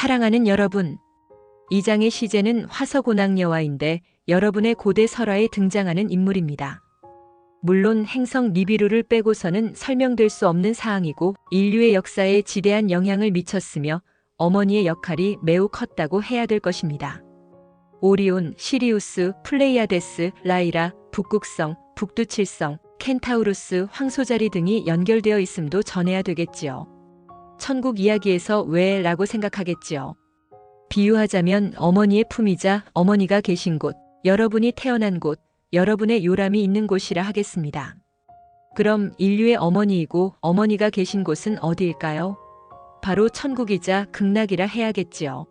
사랑하는 여러분, 이 장의 시제는 화서고낙여와인데 여러분의 고대 설화에 등장하는 인물입니다. 물론 행성 니비루를 빼고서는 설명될 수 없는 사항이고 인류의 역사에 지대한 영향을 미쳤으며 어머니의 역할이 매우 컸다고 해야 될 것입니다. 오리온, 시리우스, 플레이아데스, 라이라, 북극성, 북두칠성, 켄타우루스, 황소자리 등이 연결되어 있음도 전해야 되겠지요. 천국 이야기에서 왜 라고 생각하겠지요. 비유하자면 어머니의 품이자 어머니가 계신 곳, 여러분이 태어난 곳, 여러분의 요람이 있는 곳이라 하겠습니다. 그럼 인류의 어머니이고 어머니가 계신 곳은 어디일까요? 바로 천국이자 극락이라 해야겠지요.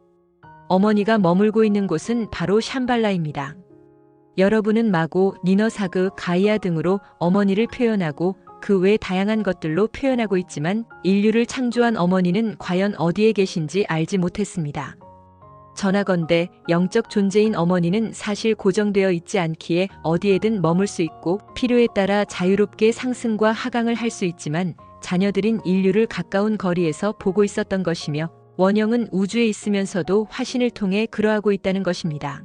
어머니가 머물고 있는 곳은 바로 샴발라입니다. 여러분은 마고, 니너사그, 가이아 등으로 어머니를 표현하고 그 외 다양한 것들로 표현하고 있지만 인류를 창조한 어머니는 과연 어디에 계신지 알지 못했습니다. 전하건대 영적 존재인 어머니는 사실 고정되어 있지 않기에 어디에든 머물 수 있고 필요에 따라 자유롭게 상승과 하강을 할 수 있지만 자녀들인 인류를 가까운 거리에서 보고 있었던 것이며 원형은 우주에 있으면서도 화신을 통해 그러하고 있다는 것입니다.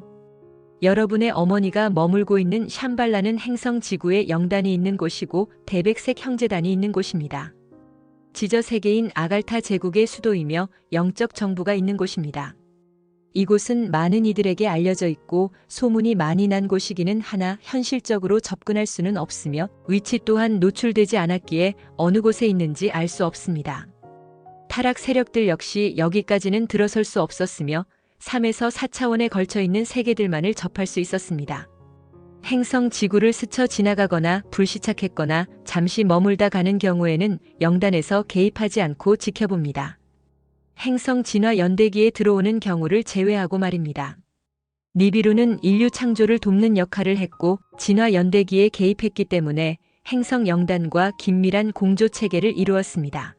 여러분의 어머니가 머물고 있는 샴발라는 행성 지구에 영단이 있는 곳이고 대백색 형제단이 있는 곳입니다. 지저세계인 아갈타 제국의 수도이며 영적 정부가 있는 곳입니다. 이곳은 많은 이들에게 알려져 있고 소문이 많이 난 곳이기는 하나 현실적으로 접근할 수는 없으며 위치 또한 노출되지 않았기에 어느 곳에 있는지 알 수 없습니다. 타락 세력들 역시 여기까지는 들어설 수 없었으며 3에서 4차원에 걸쳐 있는 세계들만을 접할 수 있었습니다. 행성 지구를 스쳐 지나가거나 불시착했거나 잠시 머물다 가는 경우에는 영단에서 개입하지 않고 지켜봅니다. 행성 진화 연대기에 들어오는 경우를 제외하고 말입니다. 니비루는 인류 창조를 돕는 역할을 했고 진화 연대기에 개입했기 때문에 행성 영단과 긴밀한 공조 체계를 이루었습니다.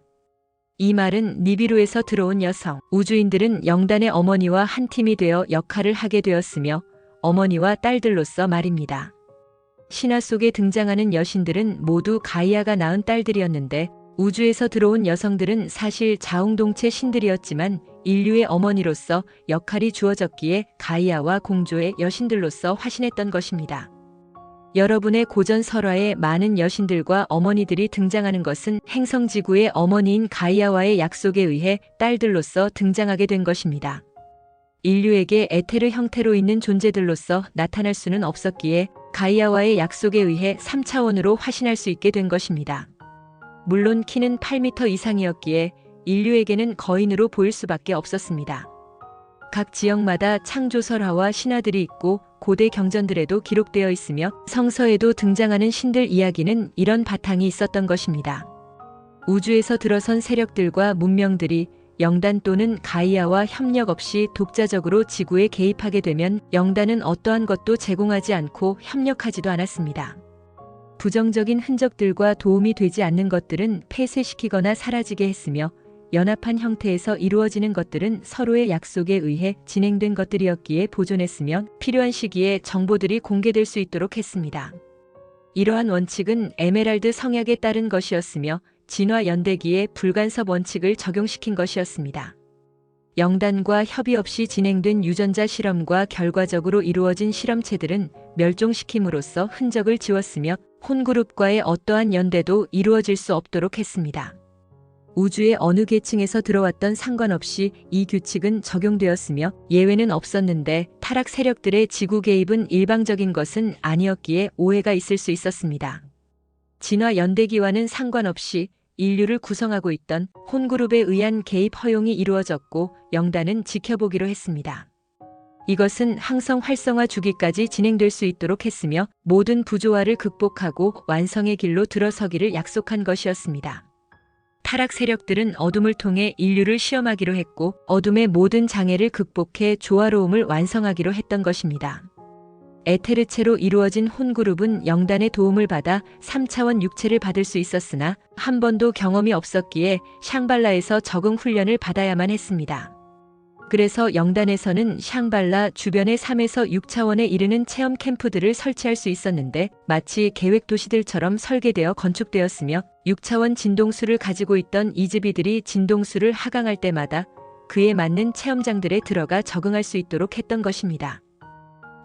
이 말은 니비루에서 들어온 여성, 우주인들은 영단의 어머니와 한 팀이 되어 역할을 하게 되었으며 어머니와 딸들로서 말입니다. 신화 속에 등장하는 여신들은 모두 가이아가 낳은 딸들이었는데 우주에서 들어온 여성들은 사실 자웅동체 신들이었지만 인류의 어머니로서 역할이 주어졌기에 가이아와 공조의 여신들로서 화신했던 것입니다. 여러분의 고전 설화에 많은 여신들과 어머니들이 등장하는 것은 행성지구의 어머니인 가이아와의 약속에 의해 딸들로서 등장하게 된 것입니다. 인류에게 에테르 형태로 있는 존재들로서 나타날 수는 없었기에 가이아와의 약속에 의해 3차원으로 화신할 수 있게 된 것입니다. 물론 키는 8m 이상이었기에 인류에게는 거인으로 보일 수밖에 없었습니다. 각 지역마다 창조설화와 신화들이 있고 고대 경전들에도 기록되어 있으며 성서에도 등장하는 신들 이야기는 이런 바탕이 있었던 것입니다. 우주에서 들어선 세력들과 문명들이 영단 또는 가이아와 협력 없이 독자적으로 지구에 개입하게 되면 영단은 어떠한 것도 제공하지 않고 협력하지도 않았습니다. 부정적인 흔적들과 도움이 되지 않는 것들은 폐쇄시키거나 사라지게 했으며 연합한 형태에서 이루어지는 것들은 서로의 약속에 의해 진행된 것들이었기에 보존했으며 필요한 시기에 정보들이 공개될 수 있도록 했습니다. 이러한 원칙은 에메랄드 성약에 따른 것이었으며 진화 연대기에 불간섭 원칙을 적용시킨 것이었습니다. 영단과 협의 없이 진행된 유전자 실험과 결과적으로 이루어진 실험체들은 멸종시킴으로써 흔적을 지웠으며 혼그룹과의 어떠한 연대도 이루어질 수 없도록 했습니다. 우주의 어느 계층에서 들어왔던 상관없이 이 규칙은 적용되었으며 예외는 없었는데 타락 세력들의 지구 개입은 일방적인 것은 아니었기에 오해가 있을 수 있었습니다. 진화 연대기와는 상관없이 인류를 구성하고 있던 혼그룹에 의한 개입 허용이 이루어졌고 영단은 지켜보기로 했습니다. 이것은 항성 활성화 주기까지 진행될 수 있도록 했으며 모든 부조화를 극복하고 완성의 길로 들어서기를 약속한 것이었습니다. 타락 세력들은 어둠을 통해 인류를 시험하기로 했고 어둠의 모든 장애를 극복해 조화로움을 완성하기로 했던 것입니다. 에테르체로 이루어진 혼그룹은 영단의 도움을 받아 3차원 육체를 받을 수 있었으나 한 번도 경험이 없었기에 샹발라에서 적응 훈련을 받아야만 했습니다. 그래서 영단에서는 샹발라 주변의 3에서 6차원에 이르는 체험 캠프들을 설치할 수 있었는데 마치 계획 도시들처럼 설계되어 건축되었으며 6차원 진동수를 가지고 있던 이즈비들이 진동수를 하강할 때마다 그에 맞는 체험장들에 들어가 적응할 수 있도록 했던 것입니다.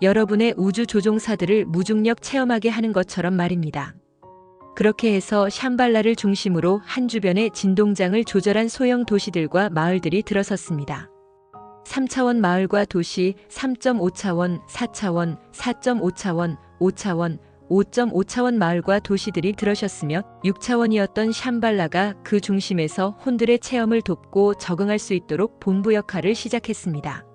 여러분의 우주 조종사들을 무중력 체험하게 하는 것처럼 말입니다. 그렇게 해서 샴발라를 중심으로 한 주변의 진동장을 조절한 소형 도시들과 마을들이 들어섰습니다. 3차원 마을과 도시, 3.5차원, 4차원, 4.5차원, 5차원, 5.5차원 마을과 도시들이 들어섰으며 6차원이었던 샴발라가 그 중심에서 혼들의 체험을 돕고 적응할 수 있도록 본부 역할을 시작했습니다.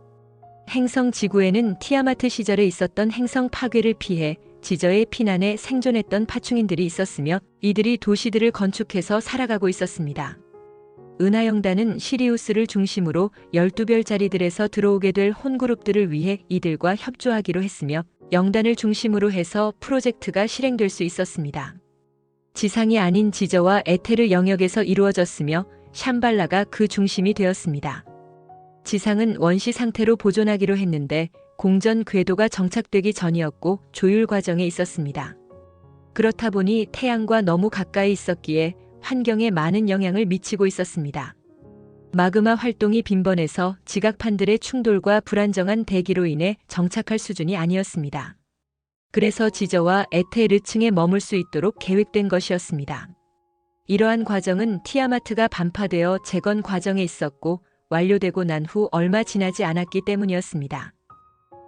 행성 지구에는 티아마트 시절에 있었던 행성 파괴를 피해 지저의 피난에 생존했던 파충인들이 있었으며 이들이 도시들을 건축해서 살아가고 있었습니다. 은하영단은 시리우스를 중심으로 12별자리들에서 들어오게 될 혼그룹들을 위해 이들과 협조하기로 했으며 영단을 중심으로 해서 프로젝트가 실행될 수 있었습니다. 지상이 아닌 지저와 에테르 영역에서 이루어졌으며 샴발라가 그 중심이 되었습니다. 지상은 원시 상태로 보존하기로 했는데 공전 궤도가 정착되기 전이었고 조율 과정에 있었습니다. 그렇다 보니 태양과 너무 가까이 있었기에 환경에 많은 영향을 미치고 있었습니다. 마그마 활동이 빈번해서 지각판들의 충돌과 불안정한 대기로 인해 정착할 수준이 아니었습니다. 그래서 지저와 에테르층에 머물 수 있도록 계획된 것이었습니다. 이러한 과정은 티아마트가 반파되어 재건 과정에 있었고 완료되고 난 후 얼마 지나지 않았기 때문이었습니다.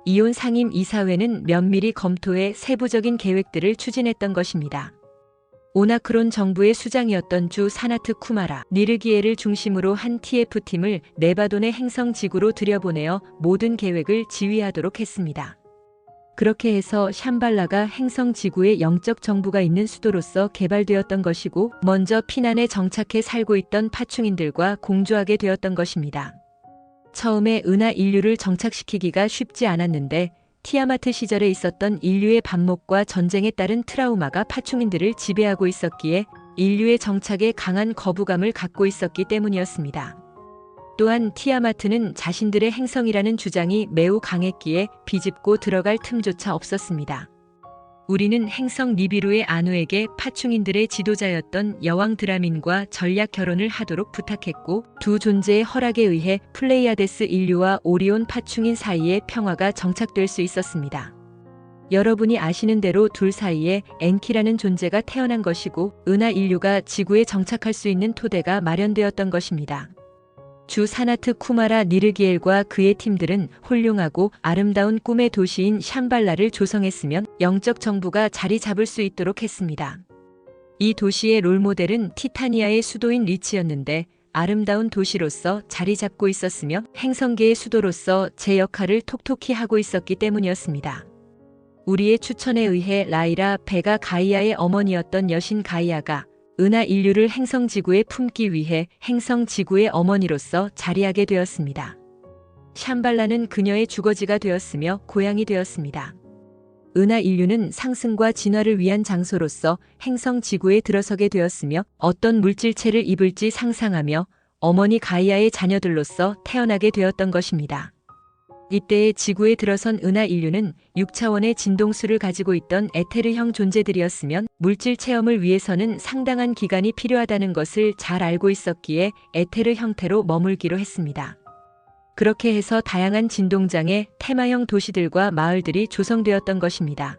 이온 상임 이사회는 면밀히 검토해 세부적인 계획들을 추진했던 것입니다. 오나크론 정부의 수장이었던 주 사나트 쿠마라, 니르기에를 중심으로 한 TF팀을 네바돈의 행성 지구로 들여보내어 모든 계획을 지휘하도록 했습니다. 그렇게 해서 샴발라가 행성 지구의 영적 정부가 있는 수도로서 개발되었던 것이고 먼저 피난에 정착해 살고 있던 파충인들과 공조하게 되었던 것입니다. 처음에 은하 인류를 정착시키기가 쉽지 않았는데 티아마트 시절에 있었던 인류의 반목과 전쟁에 따른 트라우마가 파충인들을 지배하고 있었기에 인류의 정착에 강한 거부감을 갖고 있었기 때문이었습니다. 또한 티아마트는 자신들의 행성이라는 주장이 매우 강했기에 비집고 들어갈 틈조차 없었습니다. 우리는 행성 니비루의 아누에게 파충인들의 지도자였던 여왕 드라민과 전략 결혼을 하도록 부탁했고 두 존재의 허락에 의해 플레이아데스 인류와 오리온 파충인 사이에 평화가 정착될 수 있었습니다. 여러분이 아시는 대로 둘 사이에 엔키라는 존재가 태어난 것이고 은하 인류가 지구에 정착할 수 있는 토대가 마련되었던 것입니다. 주 사나트 쿠마라 니르기엘과 그의 팀들은 훌륭하고 아름다운 꿈의 도시인 샴발라를 조성했으면 영적 정부가 자리 잡을 수 있도록 했습니다. 이 도시의 롤모델은 티타니아의 수도인 리치였는데 아름다운 도시로서 자리 잡고 있었으며 행성계의 수도로서 제 역할을 톡톡히 하고 있었기 때문이었습니다. 우리의 추천에 의해 라이라 베가 가이아의 어머니였던 여신 가이아가 은하 인류를 행성지구에 품기 위해 행성지구의 어머니로서 자리하게 되었습니다. 샴발라는 그녀의 주거지가 되었으며 고향이 되었습니다. 은하 인류는 상승과 진화를 위한 장소로서 행성지구에 들어서게 되었으며 어떤 물질체를 입을지 상상하며 어머니 가이아의 자녀들로서 태어나게 되었던 것입니다. 이때에 지구에 들어선 은하 인류는 6차원의 진동수를 가지고 있던 에테르형 존재들이었으면 물질 체험을 위해서는 상당한 기간이 필요하다는 것을 잘 알고 있었기에 에테르 형태로 머물기로 했습니다. 그렇게 해서 다양한 진동장의 테마형 도시들과 마을들이 조성되었던 것입니다.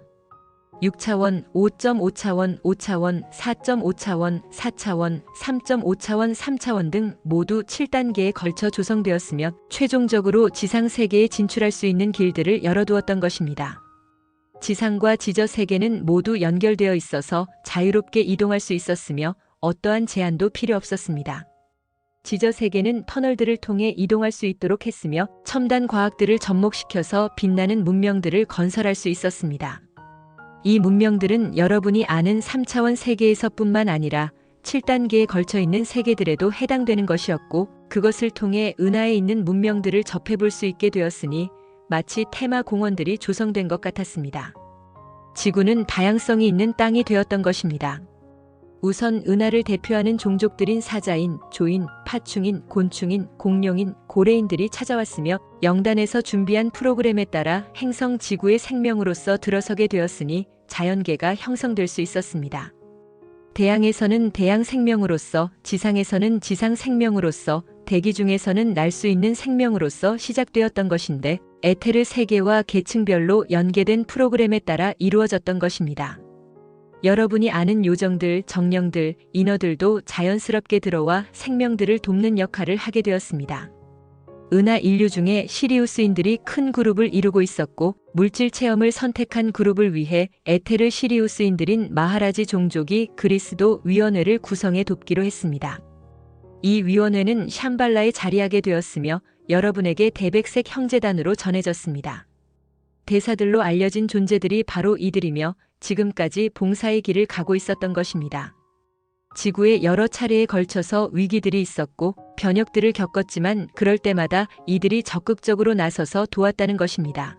6차원, 5.5차원, 5차원, 4.5차원, 4차원, 3.5차원, 3차원 등 모두 7단계에 걸쳐 조성되었으며 최종적으로 지상 세계에 진출할 수 있는 길들을 열어두었던 것입니다. 지상과 지저 세계는 모두 연결되어 있어서 자유롭게 이동할 수 있었으며 어떠한 제한도 필요 없었습니다. 지저 세계는 터널들을 통해 이동할 수 있도록 했으며 첨단 과학들을 접목시켜서 빛나는 문명들을 건설할 수 있었습니다. 이 문명들은 여러분이 아는 3차원 세계에서뿐만 아니라 7단계에 걸쳐 있는 세계들에도 해당되는 것이었고 그것을 통해 은하에 있는 문명들을 접해볼 수 있게 되었으니 마치 테마 공원들이 조성된 것 같았습니다. 지구는 다양성이 있는 땅이 되었던 것입니다. 우선 은하를 대표하는 종족들인 사자인, 조인, 파충인, 곤충인, 공룡인, 고래인들이 찾아왔으며 영단에서 준비한 프로그램에 따라 행성 지구의 생명으로서 들어서게 되었으니 자연계가 형성될 수 있었습니다. 대양에서는 대양 생명으로서, 지상에서는 지상 생명으로서, 대기 중에서는 날 수 있는 생명으로서 시작되었던 것인데 에테르 세계와 계층별로 연계된 프로그램에 따라 이루어졌던 것입니다. 여러분이 아는 요정들, 정령들, 인어들도 자연스럽게 들어와 생명들을 돕는 역할을 하게 되었습니다. 은하 인류 중에 시리우스인들이 큰 그룹을 이루고 있었고 물질 체험을 선택한 그룹을 위해 에테르 시리우스인들인 마하라지 종족이 그리스도 위원회를 구성해 돕기로 했습니다. 이 위원회는 샴발라에 자리하게 되었으며 여러분에게 대백색 형제단으로 전해졌습니다. 대사들로 알려진 존재들이 바로 이들이며 지금까지 봉사의 길을 가고 있었던 것입니다. 지구에 여러 차례에 걸쳐서 위기들이 있었고 변혁들을 겪었지만 그럴 때마다 이들이 적극적으로 나서서 도왔다는 것입니다.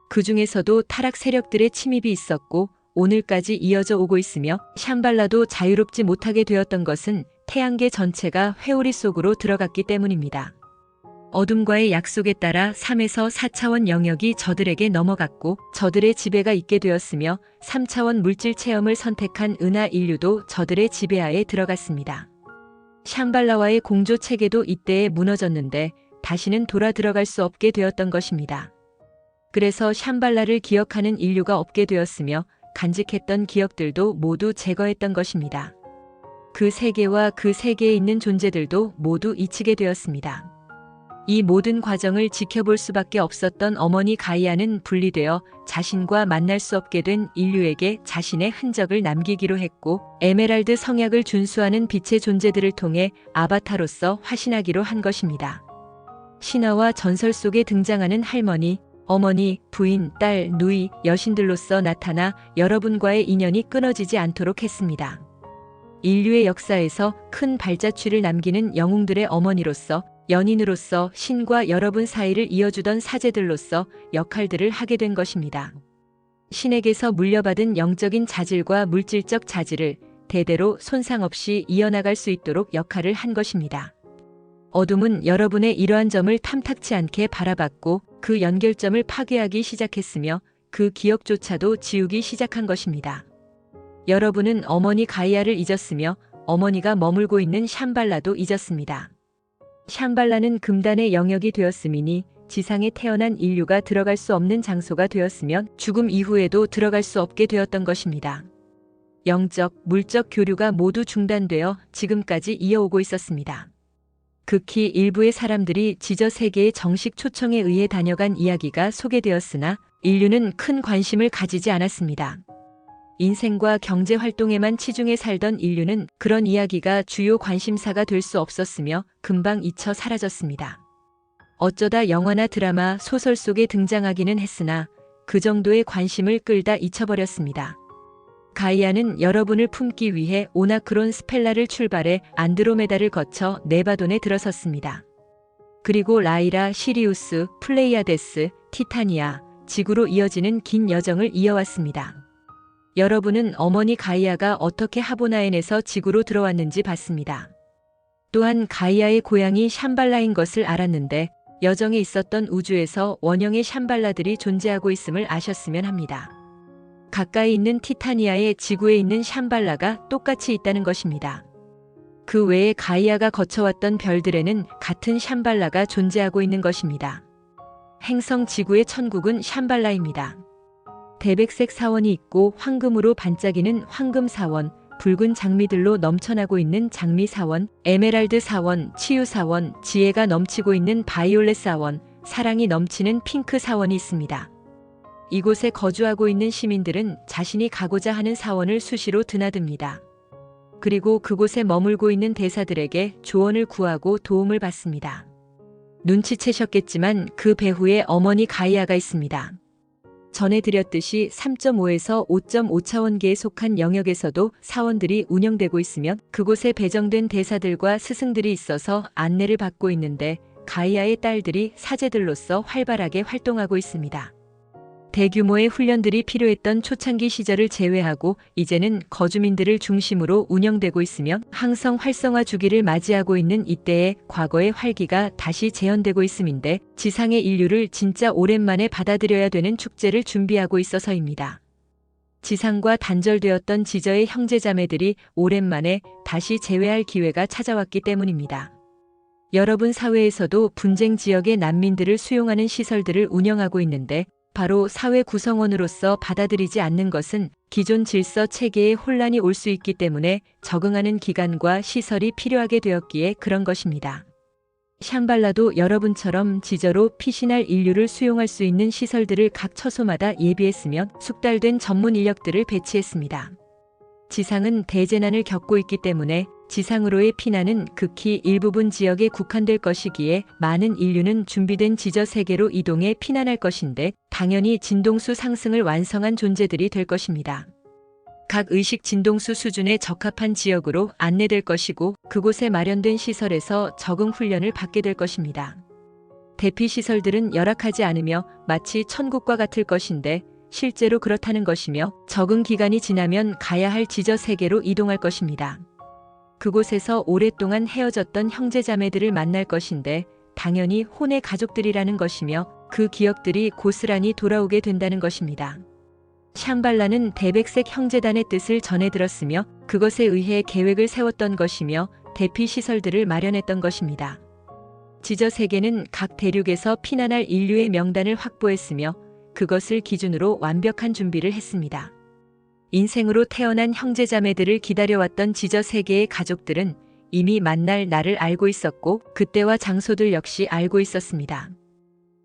그 중에서도 타락 세력들의 침입이 있었고 오늘까지 이어져 오고 있으며 샴발라도 자유롭지 못하게 되었던 것은 태양계 전체가 회오리 속으로 들어갔기 때문입니다. 어둠과의 약속에 따라 3에서 4차원 영역이 저들에게 넘어갔고 저들의 지배가 있게 되었으며 3차원 물질 체험을 선택한 은하 인류도 저들의 지배하에 들어갔습니다. 샴발라와의 공조 체계도 이때에 무너졌는데 다시는 돌아 들어갈 수 없게 되었던 것입니다. 그래서 샴발라를 기억하는 인류가 없게 되었으며 간직했던 기억들도 모두 제거했던 것입니다. 그 세계와 그 세계에 있는 존재들도 모두 잊히게 되었습니다. 이 모든 과정을 지켜볼 수밖에 없었던 어머니 가이아는 분리되어 자신과 만날 수 없게 된 인류에게 자신의 흔적을 남기기로 했고 에메랄드 성약을 준수하는 빛의 존재들을 통해 아바타로서 화신하기로 한 것입니다. 신화와 전설 속에 등장하는 할머니, 어머니, 부인, 딸, 누이, 여신들로서 나타나 여러분과의 인연이 끊어지지 않도록 했습니다. 인류의 역사에서 큰 발자취를 남기는 영웅들의 어머니로서 연인으로서 신과 여러분 사이를 이어주던 사제들로서 역할들을 하게 된 것입니다. 신에게서 물려받은 영적인 자질과 물질적 자질을 대대로 손상 없이 이어나갈 수 있도록 역할을 한 것입니다. 어둠은 여러분의 이러한 점을 탐탁치 않게 바라봤고 그 연결점을 파괴하기 시작했으며 그 기억조차도 지우기 시작한 것입니다. 여러분은 어머니 가이아를 잊었으며 어머니가 머물고 있는 샴발라도 잊었습니다. 샴발라는 금단의 영역이 되었음이니 지상에 태어난 인류가 들어갈 수 없는 장소가 되었으면 죽음 이후에도 들어갈 수 없게 되었던 것입니다. 영적, 물적 교류가 모두 중단되어 지금까지 이어오고 있었습니다. 극히 일부의 사람들이 지저 세계의 정식 초청에 의해 다녀간 이야기가 소개되었으나 인류는 큰 관심을 가지지 않았습니다. 인생과 경제 활동에만 치중해 살던 인류는 그런 이야기가 주요 관심사가 될 수 없었으며 금방 잊혀 사라졌습니다. 어쩌다 영화나 드라마, 소설 속에 등장하기는 했으나 그 정도의 관심을 끌다 잊혀버렸습니다. 가이아는 여러분을 품기 위해 오나크론 스펠라를 출발해 안드로메다를 거쳐 네바돈에 들어섰습니다. 그리고 라이라, 시리우스, 플레이아데스, 티타니아, 지구로 이어지는 긴 여정을 이어왔습니다. 여러분은 어머니 가이아가 어떻게 하보나엔에서 지구로 들어왔는지 봤습니다. 또한 가이아의 고향이 샴발라인 것을 알았는데 여정에 있었던 우주에서 원형의 샴발라들이 존재하고 있음을 아셨으면 합니다. 가까이 있는 티타니아의 지구에 있는 샴발라가 똑같이 있다는 것입니다. 그 외에 가이아가 거쳐왔던 별들에는 같은 샴발라가 존재하고 있는 것입니다. 행성 지구의 천국은 샴발라입니다. 대백색 사원이 있고 황금으로 반짝이는 황금 사원, 붉은 장미들로 넘쳐나고 있는 장미 사원, 에메랄드 사원, 치유 사원, 지혜가 넘치고 있는 바이올렛 사원, 사랑이 넘치는 핑크 사원이 있습니다. 이곳에 거주하고 있는 시민들은 자신이 가고자 하는 사원을 수시로 드나듭니다. 그리고 그곳에 머물고 있는 대사들에게 조언을 구하고 도움을 받습니다. 눈치채셨겠지만 그 배후에 어머니 가이아가 있습니다. 전에 드렸듯이 3.5에서 5.5차원계에 속한 영역에서도 사원들이 운영되고 있으며 그곳에 배정된 대사들과 스승들이 있어서 안내를 받고 있는데 가이아의 딸들이 사제들로서 활발하게 활동하고 있습니다. 대규모의 훈련들이 필요했던 초창기 시절을 제외하고 이제는 거주민들을 중심으로 운영되고 있으며 항성 활성화 주기를 맞이하고 있는 이때에 과거의 활기가 다시 재현되고 있음인데 지상의 인류를 진짜 오랜만에 받아들여야 되는 축제를 준비하고 있어서입니다. 지상과 단절되었던 지저의 형제자매들이 오랜만에 다시 재회할 기회가 찾아왔기 때문입니다. 여러분 사회에서도 분쟁 지역의 난민들을 수용하는 시설들을 운영하고 있는데 바로 사회 구성원으로서 받아들이지 않는 것은 기존 질서 체계에 혼란이 올 수 있기 때문에 적응하는 기간과 시설이 필요하게 되었기에 그런 것입니다. 샹발라도 여러분처럼 지저로 피신할 인류를 수용할 수 있는 시설들을 각 처소마다 예비했으며 숙달된 전문 인력들을 배치했습니다. 지상은 대재난을 겪고 있기 때문에 지상으로의 피난은 극히 일부분 지역에 국한될 것이기에 많은 인류는 준비된 지저 세계로 이동해 피난할 것인데 당연히 진동수 상승을 완성한 존재들이 될 것입니다. 각 의식 진동수 수준에 적합한 지역으로 안내될 것이고 그곳에 마련된 시설에서 적응 훈련을 받게 될 것입니다. 대피 시설들은 열악하지 않으며 마치 천국과 같을 것인데 실제로 그렇다는 것이며 적응 기간이 지나면 가야 할 지저 세계로 이동할 것입니다. 그곳에서 오랫동안 헤어졌던 형제자매들을 만날 것인데 당연히 혼의 가족들이라는 것이며 그 기억들이 고스란히 돌아오게 된다는 것입니다. 샹발라는 대백색 형제단의 뜻을 전해 들었으며 그것에 의해 계획을 세웠던 것이며 대피 시설들을 마련했던 것입니다. 지저 세계는 각 대륙에서 피난할 인류의 명단을 확보했으며 그것을 기준으로 완벽한 준비를 했습니다. 인생으로 태어난 형제자매들을 기다려왔던 지저 세계의 가족들은 이미 만날 날을 알고 있었고 그때와 장소들 역시 알고 있었습니다.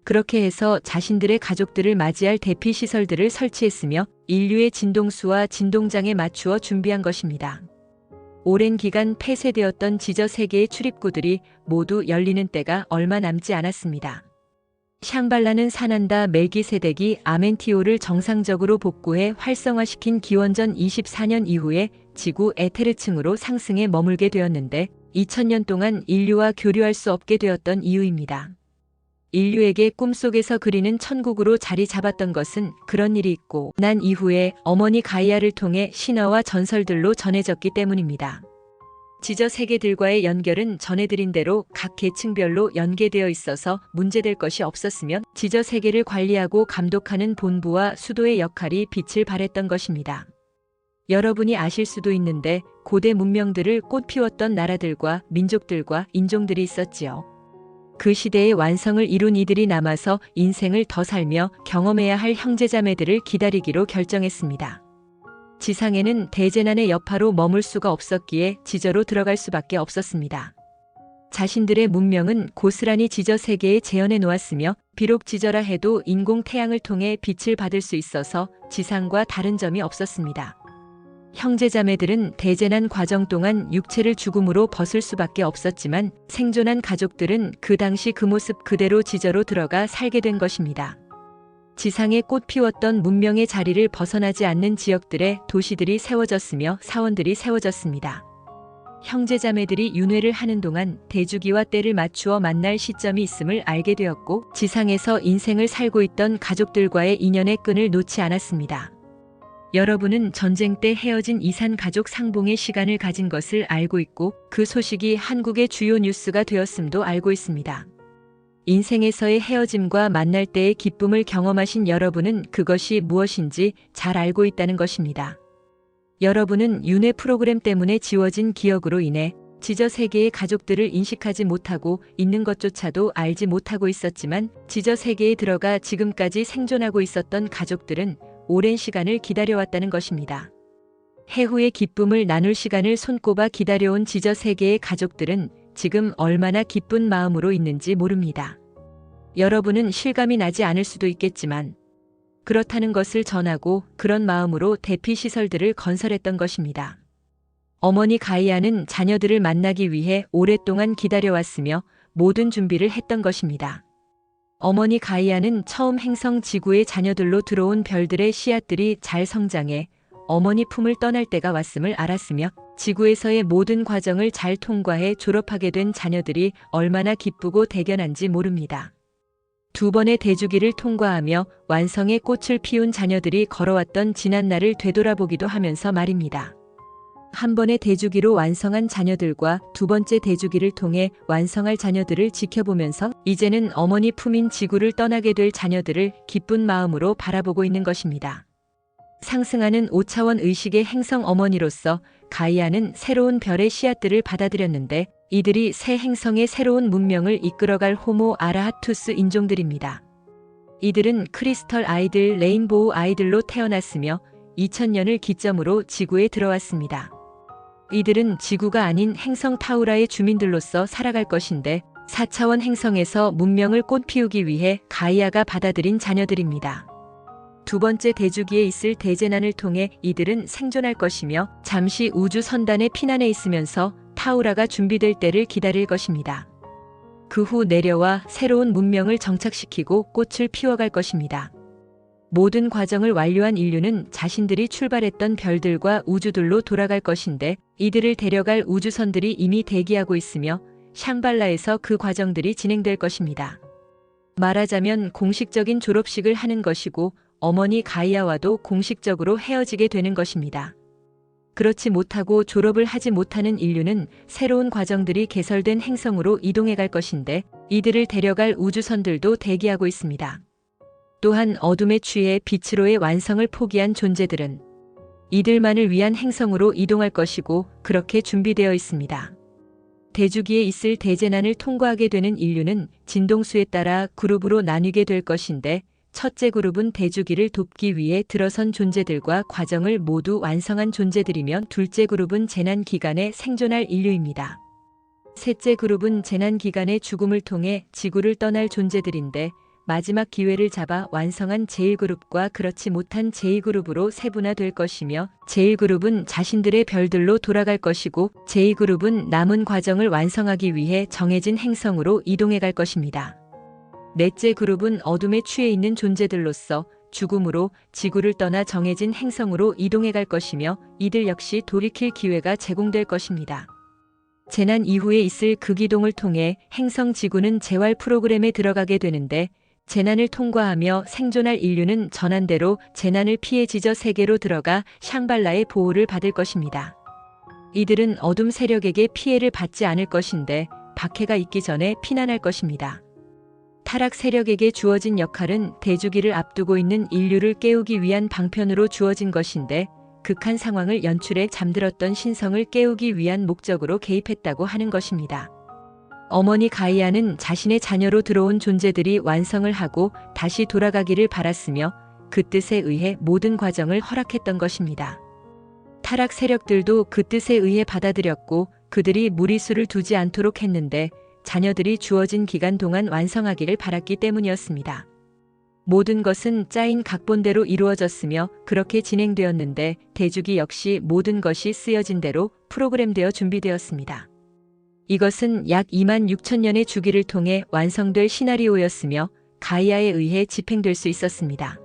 그렇게 해서 자신들의 가족들을 맞이할 대피 시설들을 설치했으며 인류의 진동수와 진동장에 맞추어 준비한 것입니다. 오랜 기간 폐쇄되었던 지저 세계의 출입구들이 모두 열리는 때가 얼마 남지 않았습니다. 샹발라는 사난다 멜기세덱이 아멘티오를 정상적으로 복구해 활성화시킨 기원전 24년 이후에 지구 에테르층으로 상승해 머물게 되었는데 2000년 동안 인류와 교류할 수 없게 되었던 이유입니다. 인류에게 꿈속에서 그리는 천국으로 자리 잡았던 것은 그런 일이 있고 난 이후에 어머니 가이아를 통해 신화와 전설들로 전해졌기 때문입니다. 지저 세계들과의 연결은 전해드린 대로 각 계층별로 연계되어 있어서 문제될 것이 없었으며 지저 세계를 관리하고 감독하는 본부와 수도의 역할이 빛을 발했던 것입니다. 여러분이 아실 수도 있는데 고대 문명들을 꽃피웠던 나라들과 민족들과 인종들이 있었지요. 그 시대의 완성을 이룬 이들이 남아서 인생을 더 살며 경험해야 할 형제자매들을 기다리기로 결정했습니다. 지상에는 대재난의 여파로 머물 수가 없었기에 지저로 들어갈 수밖에 없었습니다. 자신들의 문명은 고스란히 지저 세계에 재현해 놓았으며 비록 지저라 해도 인공 태양을 통해 빛을 받을 수 있어서 지상과 다른 점이 없었습니다. 형제자매들은 대재난 과정 동안 육체를 죽음으로 벗을 수밖에 없었지만 생존한 가족들은 그 당시 그 모습 그대로 지저로 들어가 살게 된 것입니다. 지상에 꽃 피웠던 문명의 자리를 벗어나지 않는 지역들에 도시들이 세워졌으며 사원들이 세워졌습니다. 형제자매들이 윤회를 하는 동안 대주기와 때를 맞추어 만날 시점이 있음을 알게 되었고 지상에서 인생을 살고 있던 가족들과의 인연의 끈을 놓지 않았습니다. 여러분은 전쟁 때 헤어진 이산 가족 상봉의 시간을 가진 것을 알고 있고 그 소식이 한국의 주요 뉴스가 되었음도 알고 있습니다. 인생에서의 헤어짐과 만날 때의 기쁨을 경험하신 여러분은 그것이 무엇인지 잘 알고 있다는 것입니다. 여러분은 윤회 프로그램 때문에 지워진 기억으로 인해 지저 세계의 가족들을 인식하지 못하고 있는 것조차도 알지 못하고 있었지만 지저 세계에 들어가 지금까지 생존하고 있었던 가족들은 오랜 시간을 기다려왔다는 것입니다. 해후의 기쁨을 나눌 시간을 손꼽아 기다려온 지저 세계의 가족들은 지금 얼마나 기쁜 마음으로 있는지 모릅니다. 여러분은 실감이 나지 않을 수도 있겠지만 그렇다는 것을 전하고 그런 마음으로 대피 시설들을 건설했던 것입니다. 어머니 가이아는 자녀들을 만나기 위해 오랫동안 기다려왔으며 모든 준비를 했던 것입니다. 어머니 가이아는 처음 행성 지구의 자녀들로 들어온 별들의 씨앗들이 잘 성장해 어머니 품을 떠날 때가 왔음을 알았으며 지구에서의 모든 과정을 잘 통과해 졸업하게 된 자녀들이 얼마나 기쁘고 대견한지 모릅니다. 두 번의 대주기를 통과하며 완성의 꽃을 피운 자녀들이 걸어왔던 지난 날을 되돌아보기도 하면서 말입니다. 한 번의 대주기로 완성한 자녀들과 두 번째 대주기를 통해 완성할 자녀들을 지켜보면서 이제는 어머니 품인 지구를 떠나게 될 자녀들을 기쁜 마음으로 바라보고 있는 것입니다. 상승하는 5차원 의식의 행성 어머니로서 가이아는 새로운 별의 씨앗들을 받아들였는데 이들이 새 행성의 새로운 문명을 이끌어갈 호모 아라하투스 인종들입니다. 이들은 크리스털 아이들, 레인보우 아이들로 태어났으며 2000년을 기점으로 지구에 들어왔습니다. 이들은 지구가 아닌 행성 타우라의 주민들로서 살아갈 것인데 4차원 행성에서 문명을 꽃피우기 위해 가이아가 받아들인 자녀들입니다. 두 번째 대주기에 있을 대재난을 통해 이들은 생존할 것이며 잠시 우주 선단에 피난해 있으면서 타우라가 준비될 때를 기다릴 것입니다. 그 후 내려와 새로운 문명을 정착시키고 꽃을 피워갈 것입니다. 모든 과정을 완료한 인류는 자신들이 출발했던 별들과 우주들로 돌아갈 것인데 이들을 데려갈 우주선들이 이미 대기하고 있으며 샹발라에서 그 과정들이 진행될 것입니다. 말하자면 공식적인 졸업식을 하는 것이고 어머니 가이아와도 공식적으로 헤어지게 되는 것입니다. 그렇지 못하고 졸업을 하지 못하는 인류는 새로운 과정들이 개설된 행성으로 이동해 갈 것인데 이들을 데려갈 우주선들도 대기하고 있습니다. 또한 어둠에 취해 빛으로의 완성을 포기한 존재들은 이들만을 위한 행성으로 이동할 것이고 그렇게 준비되어 있습니다. 대주기에 있을 대재난을 통과하게 되는 인류는 진동수에 따라 그룹으로 나뉘게 될 것인데 첫째 그룹은 대주기를 돕기 위해 들어선 존재들과 과정을 모두 완성한 존재들이며 둘째 그룹은 재난 기간에 생존할 인류입니다. 셋째 그룹은 재난 기간의 죽음을 통해 지구를 떠날 존재들인데 마지막 기회를 잡아 완성한 제1그룹과 그렇지 못한 제2그룹으로 세분화될 것이며 제1그룹은 자신들의 별들로 돌아갈 것이고 제2그룹은 남은 과정을 완성하기 위해 정해진 행성으로 이동해 갈 것입니다. 넷째 그룹은 어둠에 취해 있는 존재들로서 죽음으로 지구를 떠나 정해진 행성으로 이동해 갈 것이며 이들 역시 돌이킬 기회가 제공될 것입니다. 재난 이후에 있을 극이동을 통해 행성 지구는 재활 프로그램에 들어가게 되는데 재난을 통과하며 생존할 인류는 전한대로 재난을 피해 지저 세계로 들어가 샹발라의 보호를 받을 것입니다. 이들은 어둠 세력에게 피해를 받지 않을 것인데 박해가 있기 전에 피난할 것입니다. 타락 세력에게 주어진 역할은 대주기를 앞두고 있는 인류를 깨우기 위한 방편으로 주어진 것인데 극한 상황을 연출해 잠들었던 신성을 깨우기 위한 목적으로 개입했다고 하는 것입니다. 어머니 가이아는 자신의 자녀로 들어온 존재들이 완성을 하고 다시 돌아가기를 바랐으며 그 뜻에 의해 모든 과정을 허락했던 것입니다. 타락 세력들도 그 뜻에 의해 받아들였고 그들이 무리수를 두지 않도록 했는데 자녀들이 주어진 기간 동안 완성하기를 바랐기 때문이었습니다. 모든 것은 짜인 각본대로 이루어졌으며 그렇게 진행되었는데 대주기 역시 모든 것이 쓰여진 대로 프로그램되어 준비되었습니다. 이것은 약 26,000년의 주기를 통해 완성될 시나리오였으며 가이아에 의해 집행될 수 있었습니다.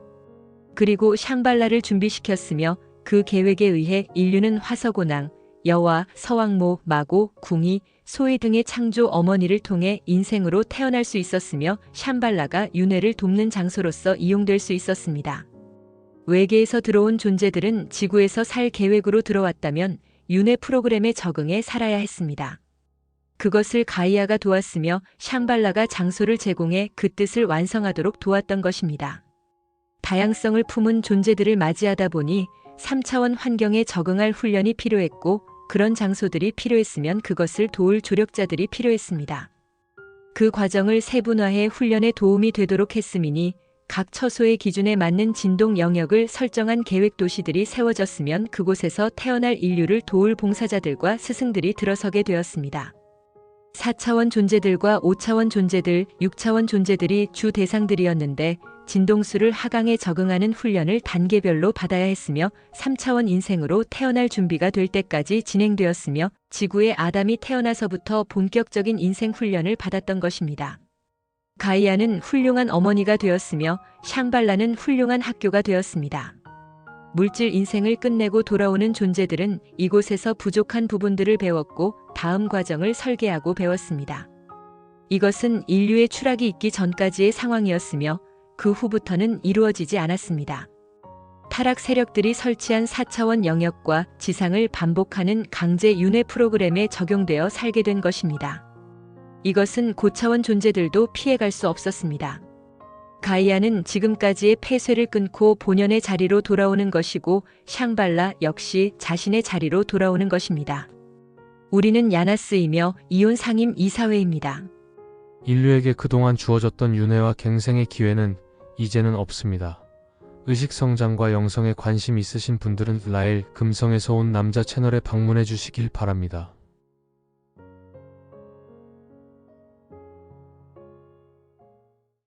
그리고 샹발라를 준비시켰으며 그 계획에 의해 인류는 화서고낭, 여와, 서왕모, 마고, 궁이, 소위 등의 창조 어머니를 통해 인생으로 태어날 수 있었으며 샹발라가 윤회를 돕는 장소로서 이용될 수 있었습니다. 외계에서 들어온 존재들은 지구에서 살 계획으로 들어왔다면 윤회 프로그램에 적응해 살아야 했습니다. 그것을 가이아가 도왔으며 샹발라가 장소를 제공해 그 뜻을 완성하도록 도왔던 것입니다. 다양성을 품은 존재들을 맞이하다 보니 3차원 환경에 적응할 훈련이 필요했고 그런 장소들이 필요했으면 그것을 도울 조력자들이 필요했습니다. 그 과정을 세분화해 훈련에 도움이 되도록 했음이니 각 처소의 기준에 맞는 진동 영역을 설정한 계획 도시들이 세워졌으면 그곳에서 태어날 인류를 도울 봉사자들과 스승들이 들어서게 되었습니다. 4차원 존재들과 5차원 존재들, 6차원 존재들이 주 대상들이었는데 진동수를 하강에 적응하는 훈련을 단계별로 받아야 했으며 3차원 인생으로 태어날 준비가 될 때까지 진행되었으며 지구의 아담이 태어나서부터 본격적인 인생 훈련을 받았던 것입니다. 가이아는 훌륭한 어머니가 되었으며 샹발라는 훌륭한 학교가 되었습니다. 물질 인생을 끝내고 돌아오는 존재들은 이곳에서 부족한 부분들을 배웠고 다음 과정을 설계하고 배웠습니다. 이것은 인류의 추락이 있기 전까지의 상황이었으며 그 후부터는 이루어지지 않았습니다. 타락 세력들이 설치한 4차원 영역과 지상을 반복하는 강제 윤회 프로그램에 적용되어 살게 된 것입니다. 이것은 고차원 존재들도 피해갈 수 없었습니다. 가이아는 지금까지의 폐쇄를 끊고 본연의 자리로 돌아오는 것이고 샹발라 역시 자신의 자리로 돌아오는 것입니다. 우리는 야나스이며 이혼 상임 이사회입니다. 인류에게 그동안 주어졌던 윤회와 갱생의 기회는 이제는 없습니다. 의식성장과 영성에 관심 있으신 분들은 라엘 금성에서 온 남자 채널에 방문해 주시길 바랍니다.